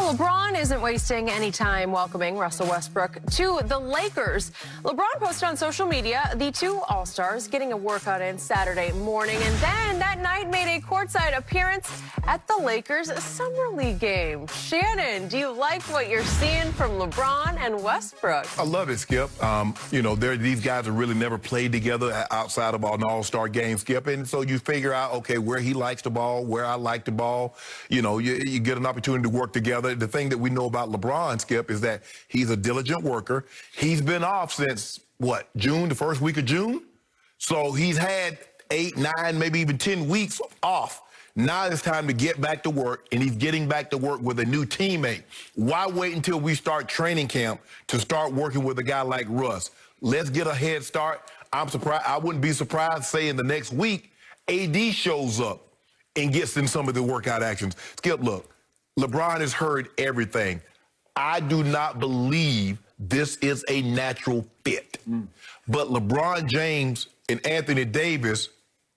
Well, LeBron isn't wasting any time welcoming Russell Westbrook to the Lakers. LeBron posted on social media the two All-Stars getting a workout in Saturday morning, and then that night made a courtside appearance at the Lakers' Summer League game. Shannon, do you like what you're seeing from LeBron and Westbrook? I love it, Skip. These guys have really never played together outside of an All-Star game, Skip. And so you figure out, okay, where he likes the ball, where I like the ball. You get an opportunity to work together. The thing that we know about LeBron, Skip, is that he's a diligent worker. He's been off since, June, the first week of June? So he's had 8, 9, maybe even 10 weeks off. Now it's time to get back to work, and he's getting back to work with a new teammate. Why wait until we start training camp to start working with a guy like Russ? Let's get a head start. I'm surprised. I wouldn't be surprised, say, in the next week, AD shows up and gets in some of the workout actions. Skip, look, LeBron has heard everything. I do not believe this is a natural fit. But LeBron James and Anthony Davis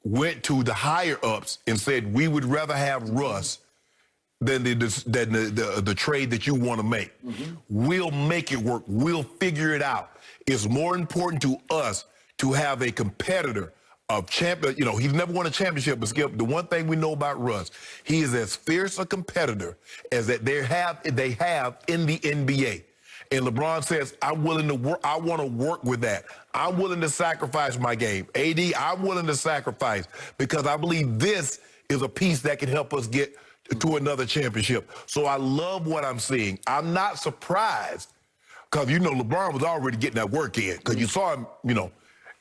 went to the higher-ups and said, we would rather have Russ than the trade that you want to make. We'll make it work. We'll figure it out. It's more important to us to have a competitor of champion. He's never won a championship, but Skip, the one thing we know about Russ, he is as fierce a competitor as that they have in the NBA. And LeBron says, I'm willing to work. I want to work with that. I'm willing to sacrifice my game. AD, I'm willing to sacrifice because I believe this is a piece that can help us get to another championship. So I love what I'm seeing. I'm not surprised because, LeBron was already getting that work in because you saw him,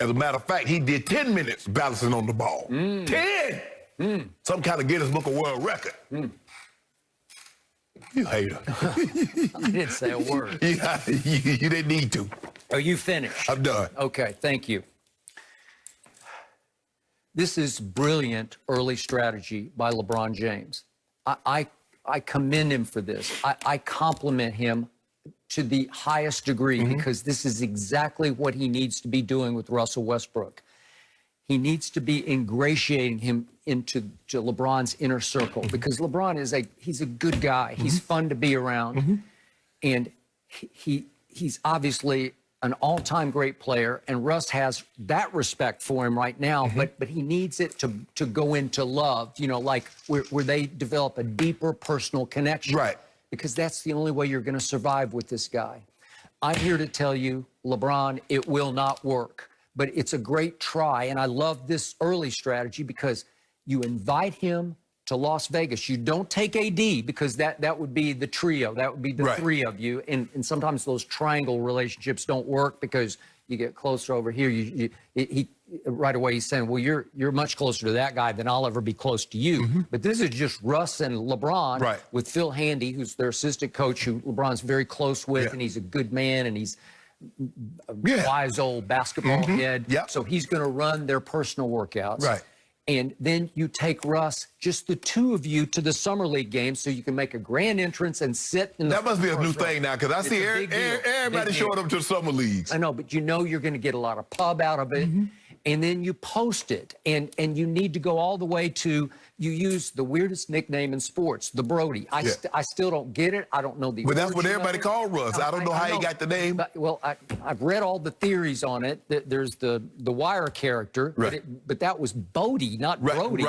as a matter of fact, he did 10 minutes balancing on the ball. 10! Some kind of Guinness Book of World Record. You hater. I didn't say a word. Yeah, you didn't need to. Are you finished? I'm done. Okay, thank you. This is brilliant early strategy by LeBron James. I commend him for this. I compliment him to the highest degree because this is exactly what he needs to be doing with Russell Westbrook. He needs to be ingratiating him into LeBron's inner circle because LeBron he's a good guy. He's fun to be around. And he's obviously an all-time great player, and Russ has that respect for him right now, but he needs it to go into love, like where they develop a deeper personal connection. Right. Because that's the only way you're going to survive with this guy. I'm here to tell you, LeBron, it will not work. But it's a great try, and I love this early strategy because you invite him to Las Vegas. You don't take AD because that would be the trio. That would be the three of you. And sometimes those triangle relationships don't work because you get closer over here. He right away he's saying, well, you're much closer to that guy than I'll ever be close to you. But this is just Russ and LeBron with Phil Handy, who's their assistant coach, who LeBron's very close with, and he's a good man, and he's a wise old basketball head. So he's going to run their personal workouts. And then you take Russ, just the two of you, to the Summer League game so you can make a grand entrance and sit in the That must be a new thing now because I see everybody showing up to the Summer Leagues. I know, but you're going to get a lot of pub out of it. And then you post it, and you need to go all the way to, you use the weirdest nickname in sports, the Brody. I still don't get it. I don't know the But that's what everybody called Russ. I don't know how he got the name. But, well, I've read all the theories on it. There's the Wire character, but that was Bodie, not Brody.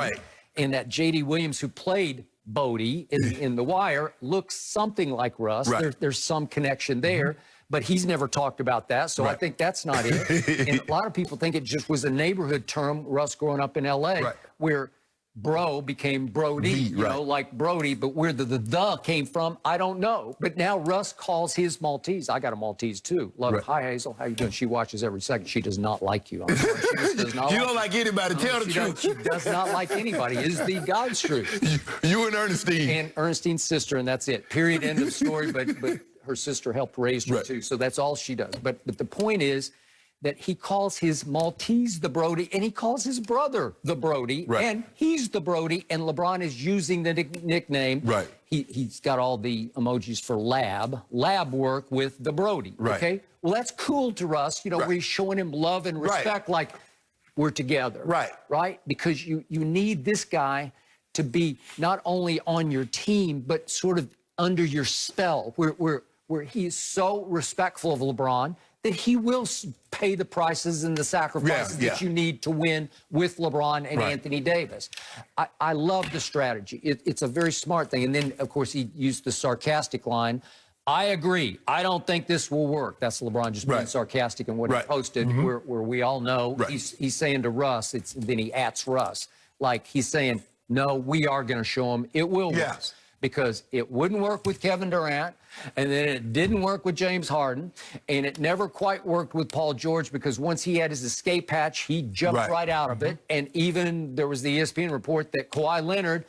And that J.D. Williams, who played Bodie in The Wire, looks something like Russ. There's some connection there. But he's never talked about that, so I think that's not it. And a lot of people think it just was a neighborhood term, Russ growing up in L.A., where bro became Brody, like Brody, but where the came from, I don't know. But now Russ calls his Maltese. I got a Maltese, too. Love it. Hi, Hazel. How you doing? She watches every second. She does not like you. I'm sorry. She just does not you don't like anybody. Tell the truth. She does not like anybody. Is the God's truth. You and Ernestine. And Ernestine's sister, and that's it. Period. End of story. But her sister helped raise her, too. So that's all she does. But the point is that he calls his Maltese the Brody, and he calls his brother the Brody, and he's the Brody, and LeBron is using the nickname. He's got all the emojis for lab work with the Brody, okay? Well, that's cool to Russ, where he's showing him love and respect, like we're together, right? Because you need this guy to be not only on your team, but sort of under your spell, where he is so respectful of LeBron that he will pay the prices and the sacrifices that you need to win with LeBron and Anthony Davis. I love the strategy. It's a very smart thing. And then, of course, he used the sarcastic line. I agree. I don't think this will work. That's LeBron just being sarcastic in what he posted, where we all know he's saying to Russ, then he ats Russ. Like he's saying, no, we are going to show him it will work. Because it wouldn't work with Kevin Durant, and then it didn't work with James Harden, and it never quite worked with Paul George because once he had his escape hatch, he jumped right out of it. And even there was the ESPN report that Kawhi Leonard,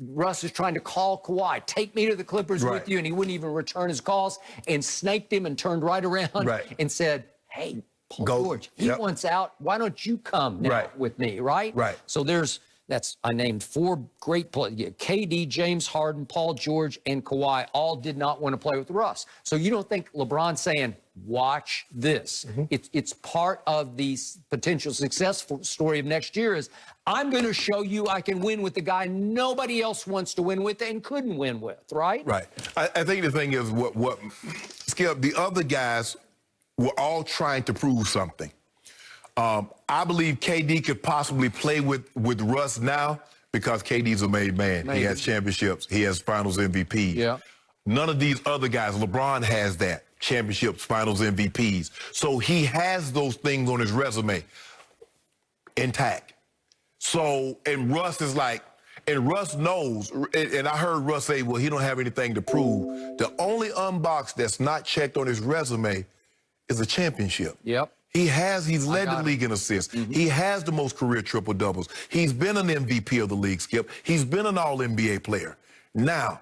Russ is trying to call Kawhi, take me to the Clippers with you, and he wouldn't even return his calls, and snaked him and turned right around and said, hey, Paul George, he wants out. Why don't you come now with me, right? So I named 4 great players. KD, James Harden, Paul George, and Kawhi all did not want to play with Russ. So you don't think LeBron saying, watch this. It's part of the potential success story of next year is, I'm going to show you I can win with the guy nobody else wants to win with and couldn't win with, right? I think the thing is, what Skip, the other guys were all trying to prove something. I believe KD could possibly play with Russ now because KD's a made man. He has championships. He has finals MVP. None of these other guys, LeBron has that, championships, finals MVPs. So he has those things on his resume intact. So, and Russ is like, and Russ knows, and I heard Russ say, well, he don't have anything to prove. The only unbox that's not checked on his resume is a championship. He's led the league in assists. He has the most career triple doubles. He's been an MVP of the league, Skip. He's been an all-NBA player. Now,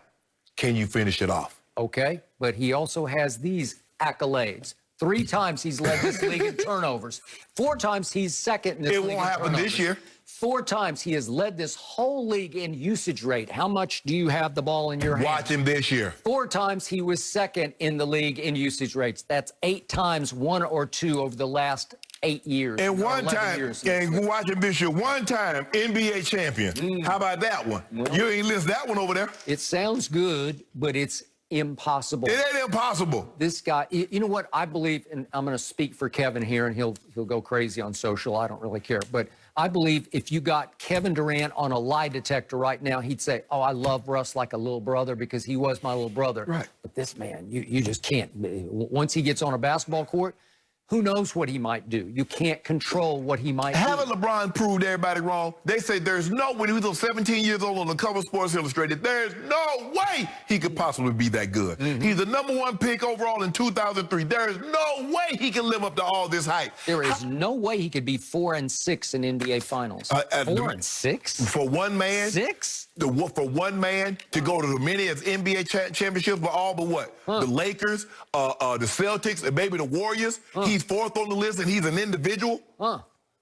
can you finish it off? Okay, but he also has these accolades. 3 times he's led this league in turnovers. 4 times he's second in this league. It won't happen this year. 4 times he has led this whole league in usage rate. How much do you have the ball in your hands? Watch him this year. 4 times he was second in the league in usage rates. That's 8 times, 1 or 2 over the last 8 years. And one time, and watch him this year, 1 time NBA champion. How about that one? You ain't list that one over there. It sounds good, but it's impossible. It ain't impossible. This guy, you know what I believe, and I'm going to speak for Kevin here, and he'll go crazy on social. I don't really care, but I believe if you got Kevin Durant on a lie detector right now, he'd say, oh, I love Russ like a little brother because he was my little brother. But this man, you just can't. Once he gets on a basketball court, who knows what he might do? You can't control what he might do. Haven't LeBron proved everybody wrong? They say there's no way, he was 17 years old on the cover of Sports Illustrated, there's no way he could possibly be that good. He's the #1 pick overall in 2003. There's no way he can live up to all this hype. There is no way he could be 4-6 in NBA Finals. 4-6? For one man? 6? For one man to go to as many as NBA championships, but all but what? The Lakers, the Celtics, and maybe the Warriors. He's 4th on the list, and he's an individual.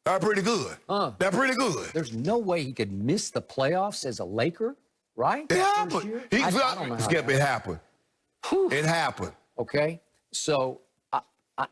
That's pretty good. That's pretty good. There's no way he could miss the playoffs as a Laker, right? It happened. Skip, it happened. It happened. Okay, so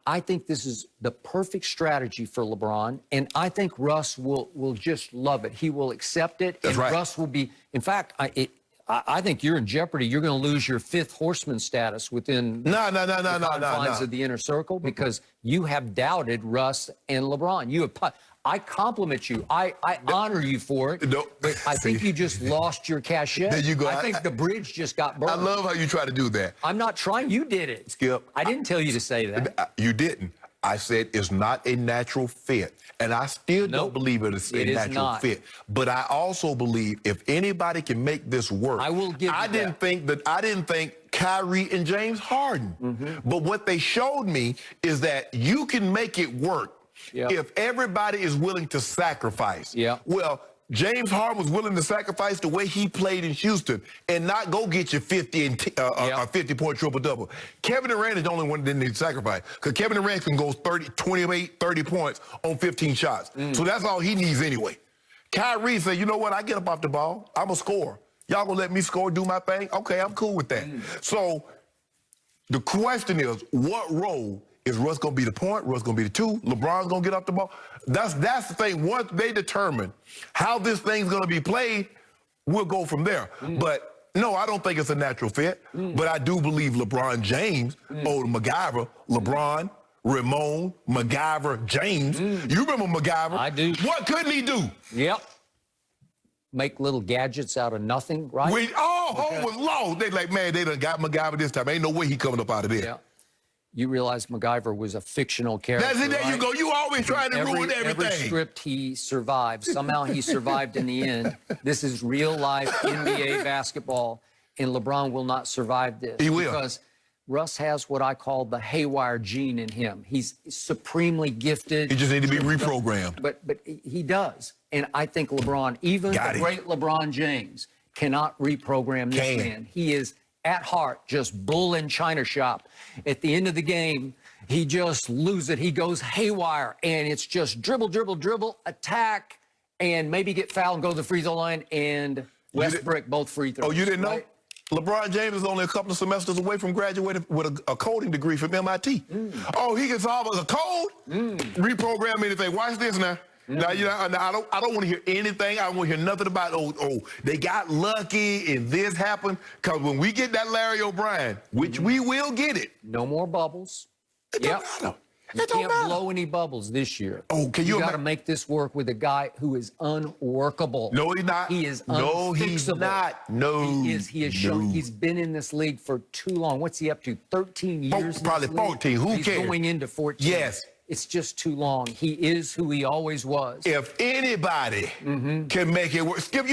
I think this is the perfect strategy for LeBron, and I think Russ will just love it. He will accept it, and Russ will be. In fact, I think you're in jeopardy. You're going to lose your 5th horseman status within the confines of the inner circle because you have doubted Russ and LeBron. You have. I compliment you. I honor you for it. But I think you just lost your cachet. There you go. I think the bridge just got burned. I love how you try to do that. I'm not trying. You did it. Skip. I didn't tell you to say that. You didn't. I said it's not a natural fit. And I still don't believe it's a natural fit. But I also believe if anybody can make this work, I will give you I didn't think Kyrie and James Harden. But what they showed me is that you can make it work if everybody is willing to sacrifice. Well, James Harden was willing to sacrifice the way he played in Houston and not go get you 50 and a 50-point triple-double. Kevin Durant is the only one that didn't need to sacrifice because Kevin Durant can go 28, 30 points on 15 shots. So that's all he needs anyway. Kyrie said, you know what? I get up off the ball. I'm a scorer. Y'all gonna let me score, do my thing? Okay, I'm cool with that. So the question is, what role is Russ going to be the point? Russ going to be the 2? LeBron's going to get up the ball? That's the thing. Once they determine how this thing's going to be played, we'll go from there. But No, I don't think it's a natural fit. But I do believe LeBron James, old MacGyver, LeBron, Ramon, MacGyver, James. You remember MacGyver? I do. What couldn't he do? Yep. Make little gadgets out of nothing, right? Home was lost. They like, man, they done got MacGyver this time. Ain't no way he coming up out of there. Yeah. You realize MacGyver was a fictional character. That's it. There you go. You always trying to ruin everything. Every script he survived. Somehow he survived in the end. This is real life NBA basketball, and LeBron will not survive this. He will. Because Russ has what I call the haywire gene in him. He's supremely gifted. He just need to be reprogrammed. But he does. And I think LeBron, even the great LeBron James, cannot reprogram this man. He is at heart just bull in China shop. At the end of the game, he just loses it. He goes haywire, and it's just dribble, dribble, dribble, attack, and maybe get fouled and go to the free throw line, and Westbrook both free throws. Oh, you didn't know? Right? LeBron James is only a couple of semesters away from graduating with a coding degree from MIT. Oh, he can solve a code? Reprogram anything. Watch this now. Now, I don't want to hear anything. I don't want to hear nothing about, they got lucky and this happened. Because when we get that Larry O'Brien, which we will get it. No more bubbles. It don't matter. You can't blow any bubbles this year. Oh, can you got to make this work with a guy who is unworkable. No, he's not. He is unfixable. No, he's not. No, he has shown he's been in this league for too long. What's he up to? 13 years? Probably 14. Who he's cares? Going into 14. Yes. It's just too long. He is who he always was. If anybody can make it work, Skip,